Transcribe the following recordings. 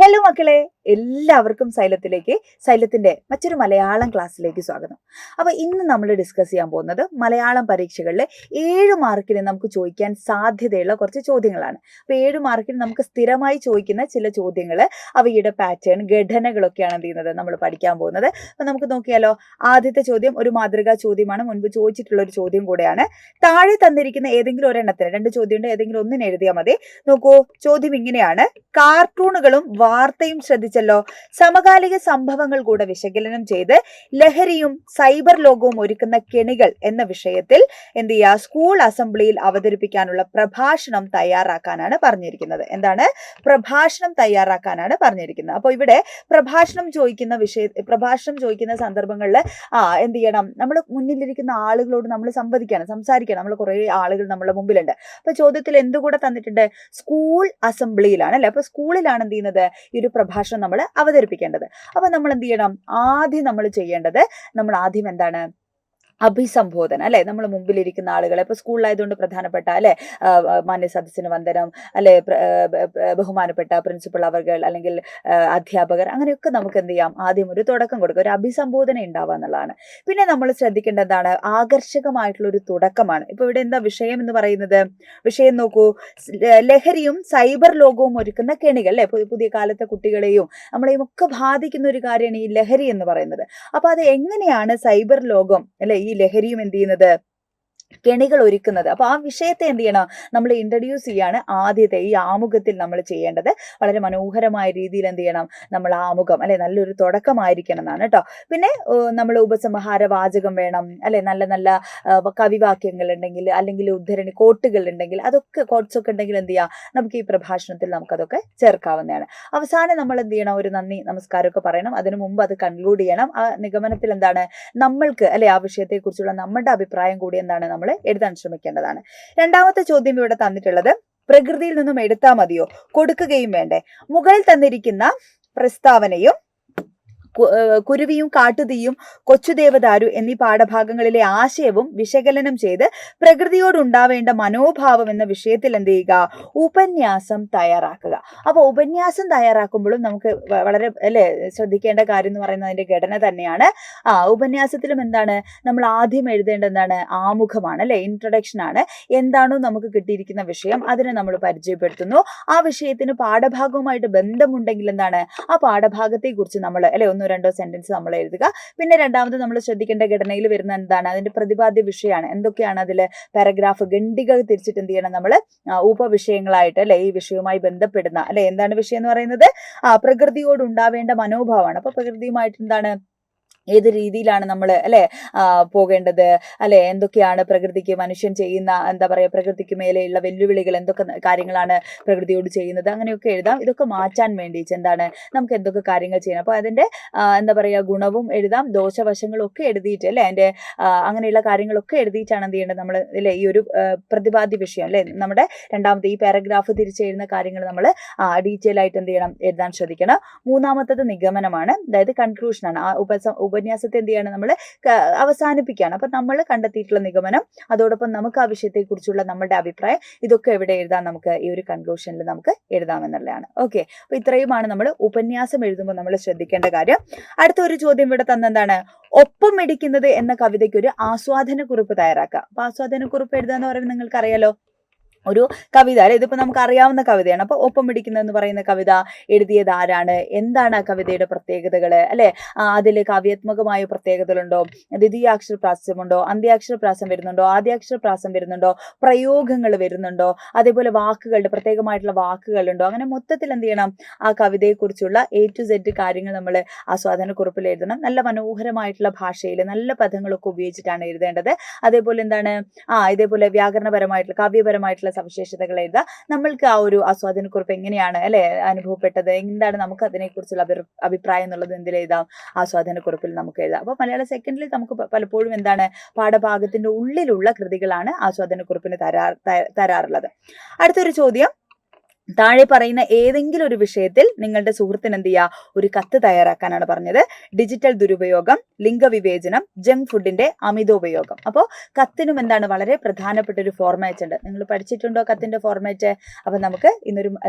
Hello മക്കളെ, എല്ലാവർക്കും സൈലത്തിന്റെ മറ്റൊരു മലയാളം ക്ലാസ്സിലേക്ക് സ്വാഗതം. അപ്പൊ ഇന്ന് നമ്മൾ ഡിസ്കസ് ചെയ്യാൻ പോകുന്നത് മലയാളം പരീക്ഷകളിലെ 7 മാർക്കിന് നമുക്ക് ചോദിക്കാൻ സാധ്യതയുള്ള കുറച്ച് ചോദ്യങ്ങളാണ്. അപ്പൊ 7 മാർക്കിന് നമുക്ക് സ്ഥിരമായി ചോദിക്കുന്ന ചില ചോദ്യങ്ങൾ, അവയുടെ പാറ്റേൺ, ഘടനകളൊക്കെയാണ് എന്ത് ചെയ്യുന്നത് നമ്മൾ പഠിക്കാൻ പോകുന്നത്. അപ്പൊ നമുക്ക് നോക്കിയാലോ. ആദ്യത്തെ ചോദ്യം ഒരു മാതൃകാ ചോദ്യമാണ്, മുൻപ് ചോദിച്ചിട്ടുള്ള ഒരു ചോദ്യം കൂടെയാണ്. താഴെ തന്നിരിക്കുന്ന ഏതെങ്കിലും ഒരെണ്ണത്തിന്, 2 ചോദ്യമുണ്ട്, ഏതെങ്കിലും ഒന്നിന് എഴുതിയാൽ മതി. നോക്കൂ, ചോദ്യം ഇങ്ങനെയാണ്: കാർട്ടൂണുകളും വാർത്തയും ശ്രദ്ധിച്ചല്ലോ, സമകാലിക സംഭവങ്ങൾ കൂടെ വിശകലനം ചെയ്ത് ലഹരിയും സൈബർ ലോകവും ഒരുക്കുന്ന കെണികൾ എന്ന വിഷയത്തിൽ എന്ത് ചെയ്യുക, സ്കൂൾ അസംബ്ലിയിൽ അവതരിപ്പിക്കാനുള്ള പ്രഭാഷണം തയ്യാറാക്കാനാണ് പറഞ്ഞിരിക്കുന്നത്. എന്താണ്? പ്രഭാഷണം തയ്യാറാക്കാനാണ് പറഞ്ഞിരിക്കുന്നത്. അപ്പോൾ ഇവിടെ പ്രഭാഷണം ചോദിക്കുന്ന സന്ദർഭങ്ങളിൽ എന്ത് ചെയ്യണം, നമ്മൾ മുന്നിലിരിക്കുന്ന ആളുകളോട് നമ്മൾ സംസാരിക്കണം. നമ്മൾ കുറേ ആളുകൾ നമ്മുടെ മുമ്പിലുണ്ട്. അപ്പൊ ചോദ്യത്തിൽ എന്തുകൂടെ തന്നിട്ടുണ്ട്? സ്കൂൾ അസംബ്ലിയിലാണ് അല്ലെ. അപ്പൊ സ്കൂളിലാണ് എന്ത് ചെയ്യുന്നത്, ഈ ഒരു പ്രഭാഷണം നമ്മൾ അവതരിപ്പിക്കേണ്ടത്. അപ്പൊ നമ്മൾ എന്ത് ചെയ്യണം? നമ്മൾ ആദ്യം എന്താണ്, അഭിസംബോധന അല്ലെ. നമ്മൾ മുമ്പിലിരിക്കുന്ന ആളുകളെ, ഇപ്പൊ സ്കൂളിലായതുകൊണ്ട് പ്രധാനപ്പെട്ട അല്ലെ, മാന്യ സദസ്സിന് വന്ദനം അല്ലെ, ബഹുമാനപ്പെട്ട പ്രിൻസിപ്പൽ അവർകൾ അല്ലെങ്കിൽ അധ്യാപകർ, അങ്ങനെയൊക്കെ നമുക്ക് എന്ത് ചെയ്യാം, ആദ്യം ഒരു തുടക്കം കൊടുക്കുക, ഒരു അഭിസംബോധന ഉണ്ടാവുക എന്നുള്ളതാണ്. പിന്നെ നമ്മൾ ശ്രദ്ധിക്കേണ്ടത് എന്താണ്? ആകർഷകമായിട്ടുള്ള ഒരു തുടക്കമാണ്. ഇപ്പൊ ഇവിടെ എന്താ വിഷയം എന്ന് പറയുന്നത്? വിഷയം നോക്കൂ, ലഹരിയും സൈബർ ലോകവും ഒരുക്കുന്ന കെണികൾ അല്ലെ. പുതിയ കാലത്തെ കുട്ടികളെയും നമ്മളെയും ഒക്കെ ബാധിക്കുന്ന ഒരു കാര്യമാണ് ഈ ലഹരി എന്ന് പറയുന്നത്. അപ്പൊ അത് എങ്ങനെയാണ് സൈബർ ലോകം അല്ലെ ഈ ലഹരിയും എന്ത് ചെയ്യുന്നത്, കെണികൾ ഒരുക്കുന്നത്? അപ്പൊ ആ വിഷയത്തെ എന്ത് ചെയ്യണം, നമ്മൾ ഇൻട്രൊഡ്യൂസ് ചെയ്യാണ് ആദ്യത്തെ ഈ ആമുഖത്തിൽ നമ്മൾ ചെയ്യേണ്ടത്. വളരെ മനോഹരമായ രീതിയിൽ എന്ത് ചെയ്യണം, നമ്മൾ ആമുഖം അല്ലെ നല്ലൊരു തുടക്കമായിരിക്കണം എന്നാണ് കേട്ടോ. പിന്നെ നമ്മൾ ഉപസംഹാര വാചകം വേണം അല്ലെ, നല്ല നല്ല കവിവാക്യങ്ങൾ ഉണ്ടെങ്കിൽ അല്ലെങ്കിൽ ഉദ്ധരണി കോട്ടുകൾ ഉണ്ടെങ്കിൽ, അതൊക്കെ കോട്ട്സ് ഒക്കെ ഉണ്ടെങ്കിൽ എന്ത് ചെയ്യാം, നമുക്ക് ഈ പ്രഭാഷണത്തിൽ നമുക്കതൊക്കെ ചേർക്കാവുന്നതാണ്. അവസാനം നമ്മൾ എന്ത് ചെയ്യണം, ഒരു നന്ദി നമസ്കാരമൊക്കെ പറയണം. അതിനു മുമ്പ് അത് കൺക്ലൂഡ് ചെയ്യണം. ആ നിഗമനത്തിൽ എന്താണ്, നമ്മൾക്ക് അല്ലെ ആ വിഷയത്തെ കുറിച്ചുള്ള നമ്മുടെ അഭിപ്രായം കൂടി എന്താണ് നമ്മൾ എഴുതാൻ ശ്രമിക്കേണ്ടതാണ്. രണ്ടാമത്തെ ചോദ്യം ഇവിടെ തന്നിട്ടുള്ളത്: പ്രകൃതിയിൽ നിന്നും എടുത്താൽ മതിയോ, കൊടുക്കുകയും വേണ്ടേ? മുകളിൽ തന്നിരിക്കുന്ന പ്രസ്താവനയും കുരുവിയും കാട്ടുതീയും കൊച്ചുദേവദാരു എന്നീ പാഠഭാഗങ്ങളിലെ ആശയവും വിശകലനം ചെയ്ത് പ്രകൃതിയോടുണ്ടാവേണ്ട മനോഭാവം എന്ന വിഷയത്തിൽ എന്ത് ചെയ്യുക, ഉപന്യാസം തയ്യാറാക്കുക. അപ്പൊ ഉപന്യാസം തയ്യാറാക്കുമ്പോഴും നമുക്ക് വളരെ അല്ലെ ശ്രദ്ധിക്കേണ്ട കാര്യം എന്ന് പറയുന്നത് അതിന്റെ ഘടന തന്നെയാണ്. ഉപന്യാസത്തിലും എന്താണ്, നമ്മൾ ആദ്യം എഴുതേണ്ട എന്താണ്, ആമുഖമാണ് അല്ലെ, ഇൻട്രൊഡക്ഷൻ ആണ്. എന്താണോ നമുക്ക് കിട്ടിയിരിക്കുന്ന വിഷയം, അതിനെ നമ്മൾ പരിചയപ്പെടുത്തുന്നു. ആ വിഷയത്തിന് പാഠഭാഗവുമായിട്ട് ബന്ധമുണ്ടെങ്കിൽ എന്താണ്, ആ പാഠഭാഗത്തെ കുറിച്ച് നമ്മൾ അല്ലെ 1-2 സെന്റൻസ് നമ്മൾ എഴുതുക. പിന്നെ രണ്ടാമത് നമ്മൾ ശ്രദ്ധിക്കേണ്ട ഘടനയിൽ വരുന്ന എന്താണ്, അതിന്റെ പ്രതിപാദ്യ വിഷയമാണ്. എന്തൊക്കെയാണ് അതിൽ പാരഗ്രാഫ് ഖണ്ഡികൾ തിരിച്ചിട്ട് എന്ത് ചെയ്യണം, നമ്മൾ ഉപവിഷയങ്ങളായിട്ട് അല്ലെ ഈ വിഷയവുമായി ബന്ധപ്പെടുന്ന അല്ലെ, എന്താണ് വിഷയം എന്ന് പറയുന്നത്, പ്രകൃതിയോട് ഉണ്ടാവേണ്ട മനോഭാവമാണ്. അപ്പൊ പ്രകൃതിയുമായിട്ട് എന്താണ്, ഏത് രീതിയിലാണ് നമ്മൾ അല്ലെ പോകേണ്ടത് അല്ലെ, എന്തൊക്കെയാണ് പ്രകൃതിക്ക് മനുഷ്യൻ ചെയ്യുന്ന എന്താ പറയുക, പ്രകൃതിക്ക് മേലെയുള്ള വെല്ലുവിളികൾ, എന്തൊക്കെ കാര്യങ്ങളാണ് പ്രകൃതിയോട് ചെയ്യുന്നത്, അങ്ങനെയൊക്കെ എഴുതാം. ഇതൊക്കെ മാറ്റാൻ വേണ്ടിയിട്ട് എന്താണ്, നമുക്ക് എന്തൊക്കെ കാര്യങ്ങൾ ചെയ്യണം. അപ്പോൾ അതിന്റെ എന്താ പറയുക, ഗുണവും എഴുതാം, ദോഷവശങ്ങളും ഒക്കെ എഴുതിയിട്ട് അല്ലെ, അതിന്റെ അങ്ങനെയുള്ള കാര്യങ്ങളൊക്കെ എഴുതിയിട്ടാണ് എന്ത് ചെയ്യേണ്ടത്, നമ്മൾ അല്ലെ ഈ ഒരു പ്രതിപാദ്യ വിഷയം അല്ലെ, നമ്മുടെ രണ്ടാമത്തെ ഈ പാരഗ്രാഫ് തിരിച്ചെഴുതുന്ന കാര്യങ്ങൾ നമ്മൾ ഡീറ്റെയിൽ ആയിട്ട് എന്ത് ചെയ്യണം, എഴുതാൻ ശ്രദ്ധിക്കണം. മൂന്നാമത്തത് നിഗമനമാണ്, അതായത് കൺക്ലൂഷനാണ്. ഉപന്യാസത്തെ എന്ത് ചെയ്യാണ്, നമ്മൾ അവസാനിപ്പിക്കുകയാണ്. അപ്പൊ നമ്മൾ കണ്ടെത്തിയിട്ടുള്ള നിഗമനം, അതോടൊപ്പം നമുക്ക് ആ വിഷയത്തെക്കുറിച്ചുള്ള നമ്മുടെ അഭിപ്രായം, ഇതൊക്കെ എവിടെ എഴുതാം, നമുക്ക് ഈ ഒരു കൺക്ലൂഷനിൽ നമുക്ക് എഴുതാമെന്നുള്ളതാണ്. ഓക്കെ, അപ്പൊ ഇത്രയുമാണ് നമ്മൾ ഉപന്യാസം എഴുതുമ്പോൾ നമ്മൾ ശ്രദ്ധിക്കേണ്ട കാര്യം. അടുത്ത ഒരു ചോദ്യം ഇവിടെ തന്നെന്താണ്, ഒപ്പം ഇടിക്കുന്നത് എന്ന കവിതയ്ക്ക് ഒരു ആസ്വാദനക്കുറിപ്പ് തയ്യാറാക്കുക. അപ്പൊ ആസ്വാദനക്കുറിപ്പ് എഴുതുക എന്ന് പറയുമ്പോൾ നിങ്ങൾക്ക് അറിയാലോ, ഒരു കവിത അല്ലെ, ഇതിപ്പോ നമുക്ക് അറിയാവുന്ന കവിതയാണ്. അപ്പൊ ഒപ്പം പിടിക്കുന്നതെന്ന് പറയുന്ന കവിത എഴുതിയത് ആരാണ്, എന്താണ് ആ കവിതയുടെ പ്രത്യേകതകൾ അല്ലെ, അതിൽ കാവ്യാത്മകമായ പ്രത്യേകതകളുണ്ടോ, ദ്വിതീയാക്ഷര പ്രാസമുണ്ടോ, അന്ത്യാക്ഷര പ്രാസം വരുന്നുണ്ടോ, ആദ്യാക്ഷര പ്രാസം വരുന്നുണ്ടോ, പ്രയോഗങ്ങൾ വരുന്നുണ്ടോ, അതേപോലെ വാക്കുകളുടെ പ്രത്യേകമായിട്ടുള്ള വാക്കുകളുണ്ടോ, അങ്ങനെ മൊത്തത്തിൽ എന്ത് ചെയ്യണം, ആ കവിതയെക്കുറിച്ചുള്ള A to Z കാര്യങ്ങൾ നമ്മൾ ആസ്വാദനക്കുറിപ്പിൽ എഴുതണം. നല്ല മനോഹരമായിട്ടുള്ള ഭാഷയിൽ നല്ല പദങ്ങളൊക്കെ ഉപയോഗിച്ചിട്ടാണ് എഴുതേണ്ടത്. അതേപോലെ എന്താണ്, ഇതേപോലെ വ്യാകരണപരമായിട്ടുള്ള കാവ്യപരമായിട്ടുള്ള സവിശേഷതകൾ എഴുതുക. നമ്മൾക്ക് ആ ഒരു ആസ്വാദനക്കുറിപ്പ് എങ്ങനെയാണ് അല്ലെ അനുഭവപ്പെട്ടത്, എന്താണ് നമുക്ക് അതിനെക്കുറിച്ചുള്ള അഭിപ്രായം എന്നുള്ളത് എന്തിൽ എഴുതാം, ആസ്വാദനക്കുറിപ്പിൽ നമുക്ക് എഴുതാം. അപ്പൊ മലയാള സെക്കൻഡിൽ നമുക്ക് പലപ്പോഴും എന്താണ്, പാഠഭാഗത്തിന്റെ ഉള്ളിലുള്ള കൃതികളാണ് ആസ്വാദനക്കുറിപ്പിന് തരാറുള്ളത്. അടുത്തൊരു ചോദ്യം: താഴെ പറയുന്ന ഏതെങ്കിലും ഒരു വിഷയത്തിൽ നിങ്ങളുടെ സുഹൃത്തിന് എന്ത് ചെയ്യുക, ഒരു കത്ത് തയ്യാറാക്കാനാണ് പറഞ്ഞത്. ഡിജിറ്റൽ ദുരുപയോഗം, ലിംഗവിവേചനം, ജങ്ക് ഫുഡിന്റെ അമിതോപയോഗം. അപ്പോൾ കത്തിനും എന്താണ് വളരെ പ്രധാനപ്പെട്ട ഒരു ഫോർമാറ്റ് ഉണ്ട്. നിങ്ങൾ പഠിച്ചിട്ടുണ്ടോ കത്തിന്റെ ഫോർമാറ്റ്? അപ്പൊ നമുക്ക്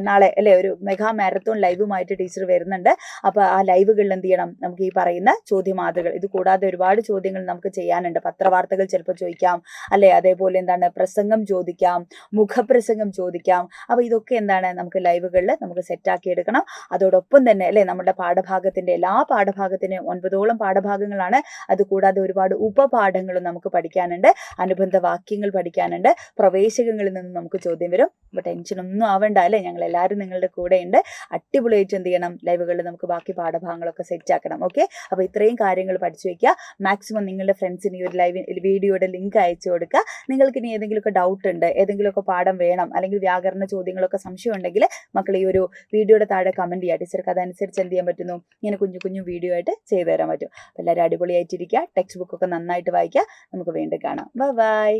നാളെ അല്ലെ ഒരു മെഗാ മാരത്തോൺ ലൈവുമായിട്ട് ടീച്ചർ വരുന്നുണ്ട്. അപ്പൊ ആ ലൈവുകളിൽ എന്ത് ചെയ്യണം, നമുക്ക് ഈ പറയുന്ന ചോദ്യമാതൃകൾ, ഇത് കൂടാതെ ഒരുപാട് ചോദ്യങ്ങൾ നമുക്ക് ചെയ്യാനുണ്ട്. പത്രവാർത്തകൾ ചിലപ്പോൾ ചോദിക്കാം, അല്ലെ അതേപോലെ എന്താണ് പ്രസംഗം ചോദിക്കാം, മുഖപ്രസംഗം ചോദിക്കാം. അപ്പൊ ഇതൊക്കെ എന്താണ് നമുക്ക് ലൈവുകളിൽ നമുക്ക് സെറ്റാക്കി എടുക്കണം. അതോടൊപ്പം തന്നെ അല്ലെ നമ്മുടെ പാഠഭാഗത്തിന്റെ എല്ലാ പാഠഭാഗത്തിനും 9ഓളം പാഠഭാഗങ്ങളാണ്. അതുകൂടാതെ ഒരുപാട് ഉപപാഠങ്ങളും നമുക്ക് പഠിക്കാനുണ്ട്. അനുബന്ധ വാക്യങ്ങൾ പഠിക്കാനുണ്ട്. പ്രവേശകങ്ങളിൽ നിന്ന് നമുക്ക് ചോദ്യം വരും. അപ്പൊ ടെൻഷനൊന്നും ആവണ്ട അല്ലെ, ഞങ്ങൾ എല്ലാവരും നിങ്ങളുടെ കൂടെ ഉണ്ട്. അടിപൊളിയായിട്ട് എന്ത് ചെയ്യണം, ലൈവുകളിൽ നമുക്ക് ബാക്കി പാഠഭാഗങ്ങളൊക്കെ സെറ്റ് ആക്കണം. ഓക്കെ, അപ്പൊ ഇത്രയും കാര്യങ്ങൾ പഠിച്ചു വെക്കുക. മാക്സിമം നിങ്ങളുടെ ഫ്രണ്ട്സിന് ഈ ഒരു വീഡിയോയുടെ ലിങ്ക് അയച്ചു കൊടുക്കുക. നിങ്ങൾക്ക് ഇനി ഏതെങ്കിലുമൊക്കെ ഡൗട്ട് ഉണ്ട്, ഏതെങ്കിലുമൊക്കെ പാഠം വേണം, അല്ലെങ്കിൽ വ്യാകരണ ചോദ്യങ്ങളൊക്കെ സംശയം ഉണ്ടെങ്കിൽ മക്കൾ ഈ ഒരു വീഡിയോയുടെ താഴെ കമന്റ് ചെയ്യുക. ടീച്ചർക്ക് അതനുസരിച്ച് എന്ത് ചെയ്യാൻ പറ്റുന്നു, ഇങ്ങനെ കുഞ്ഞു കുഞ്ഞു വീഡിയോ ആയിട്ട് ചെയ്തു തരാൻ പറ്റും. എല്ലാവരും അടിപൊളിയായിട്ടിരിക്കുക, ടെക്സ്റ്റ് ബുക്കൊക്കെ നന്നായിട്ട് വായിക്കുക. നമുക്ക് വീണ്ടും കാണാം. ബൈ.